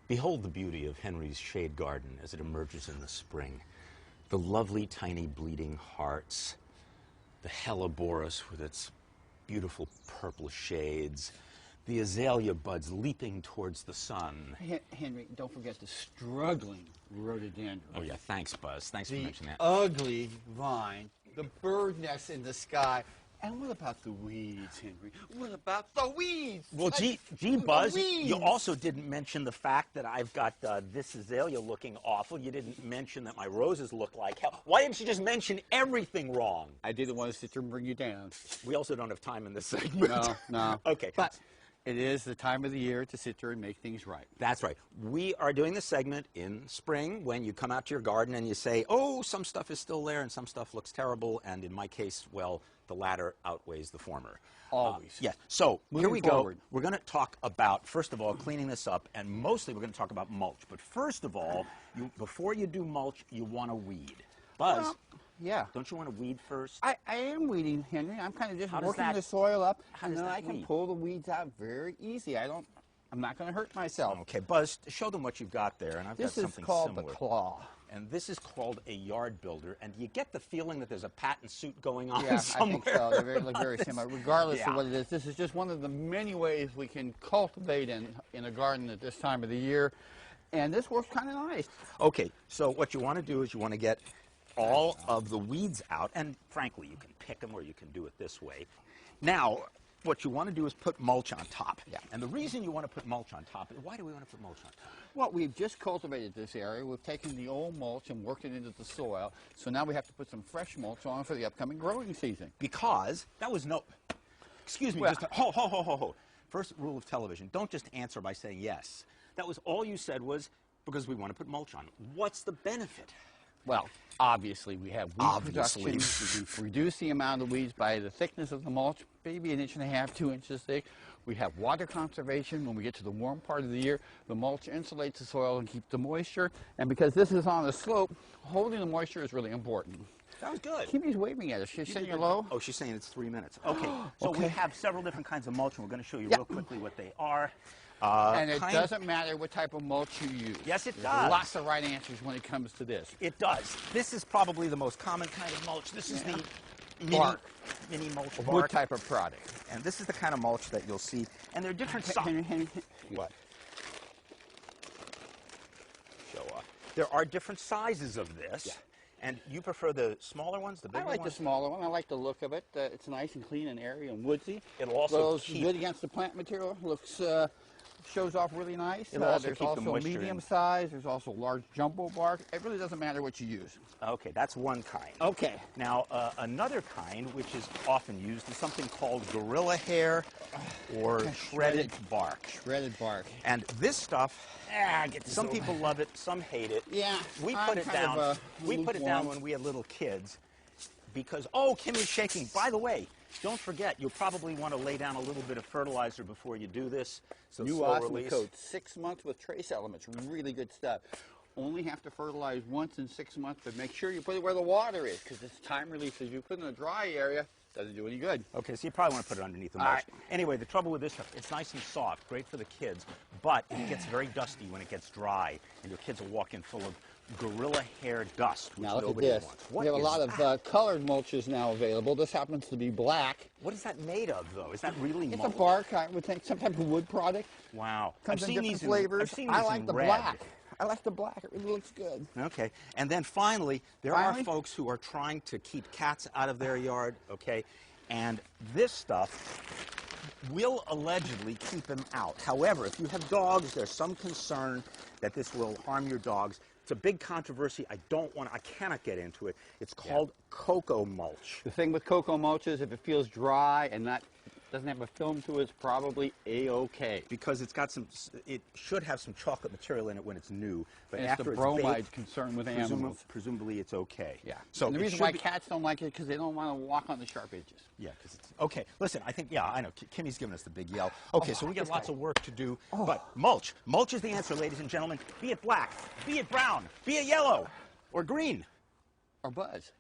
Behold the beauty of Henry's shade garden as it emerges in the spring. The lovely tiny bleeding hearts, the helleborus with its beautiful purple shades, the azalea buds leaping towards the sun. Henry, don't forget the struggling rhododendron. Oh yeah, thanks, Buzz. Thanks for mentioning that. The ugly vine, the bird nests in the sky. And what about the weeds, Henry? What about the weeds? Well, gee, Buzz, you also didn't mention the fact that I've got this azalea looking awful. You didn't mention that my roses look like hell. Why didn't you just mention everything wrong? I didn't want to sit there and bring you down. We also don't have time in this segment. No. Okay. But it is the time of the year to sit there and make things right. That's right. We are doing this segment in spring when you come out to your garden and you say, oh, some stuff is still there and some stuff looks terrible. And in my case, well, the latter outweighs the former. Always. Yes. So here we forward. go. We're going to talk about, first of all, cleaning this up. And mostly we're going to talk about mulch. But first of all, before you do mulch, you want to weed. Buzz. Well, yeah. Don't you want to weed first? I am weeding, Henry. I'm kind of just working the soil up, and then I can pull the weeds out very easy. I'm not going to hurt myself. Okay, Buzz, show them what you've got there, and I've got something similar. This is called the claw. And this is called a yard builder, and you get the feeling that there's a patent suit going on I somewhere. think so. They look very similar, regardless of what it is. This is just one of the many ways we can cultivate in a garden at this time of the year, and this works kind of nice. Okay, so what you want to do is you want to get all of the weeds out, and frankly, you can pick them or you can do it this way. Now, what you want to do is put mulch on top. Yeah. And the reason you want to put mulch on top, why do we want to put mulch on top? Well, we've just cultivated this area. We've taken the old mulch and worked it into the soil, so now we have to put some fresh mulch on for the upcoming growing season. Because that was no... Excuse me, well, just ho. First rule of television, don't just answer by saying yes. That was all you said was because we want to put mulch on. What's the benefit? Well, obviously, we have weed production. We can reduce the amount of weeds by the thickness of the mulch, maybe 1.5 inches, 2 inches thick. We have water conservation. When we get to the warm part of the year, the mulch insulates the soil and keeps the moisture. And because this is on a slope, holding the moisture is really important. That was good. Kimmy's waving at us. She's saying hello. Oh, she's saying it's 3 minutes. Okay, so we have several different kinds of mulch, and we're going to show you real quickly what they are. And it doesn't matter what type of mulch you use. Yes, it does. There's lots of right answers when it comes to this. It does. This is probably the most common kind of mulch. This is the mini mulch bark. Wood type of product. And this is the kind of mulch that you'll see. And there are different sizes. What? Show off. There are different sizes of this. Yeah. And you prefer the smaller ones, the bigger ones? I like the smaller one. I like the look of it. It's nice and clean and airy and woodsy. It'll also keep good against the plant material. Looks shows off really nice. It'll also there's keep also the moisture medium in. size. There's also large jumbo bark. It really doesn't matter what you use. Okay, that's one kind. Okay. Now, another kind, which is often used, is something called gorilla hair or shredded bark. Shredded bark. And this stuff, some people love it, some hate it. Yeah, we put it down. We put it down when we had little kids because, oh, Kimmy's shaking. By the way, don't forget, you'll probably want to lay down a little bit of fertilizer before you do this. So New Osmond coat, 6 months with trace elements, really good stuff. Only have to fertilize once in 6 months, but make sure you put it where the water is, because it's time release. If you put it in a dry area, it doesn't do any good. Okay, so you probably want to put it underneath the mulch. Right. Anyway, the trouble with this stuff, it's nice and soft, great for the kids, but it gets very dusty when it gets dry, and your kids will walk in full of gorilla hair dust, which now look nobody at this. wants. We have a lot of colored mulches now available. This happens to be black. What is that made of, though? Is that really mulch? It's a bark, I would think, some type of wood product. Wow. Comes in different flavors. I like the black. I like the black. It really looks good. Okay. And then finally, there are folks who are trying to keep cats out of their yard, okay? And this stuff will allegedly keep them out. However, if you have dogs, there's some concern that this will harm your dogs. It's a big controversy. I cannot get into it. It's called cocoa mulch. The thing with cocoa mulch is if it feels dry and doesn't have a film to it, it's probably A-OK. Because it should have some chocolate material in it when it's new. But and after it's the bromide concern with animals. Presumably it's okay. Yeah. So and the reason why cats don't like it is because they don't want to walk on the sharp edges. Yeah, because it's okay. Listen, I think I know. Kimmy's giving us the big yell. Okay, so we got lots of work to do. But mulch is the answer, ladies and gentlemen. Be it black, be it brown, be it yellow, or green, or Buzz.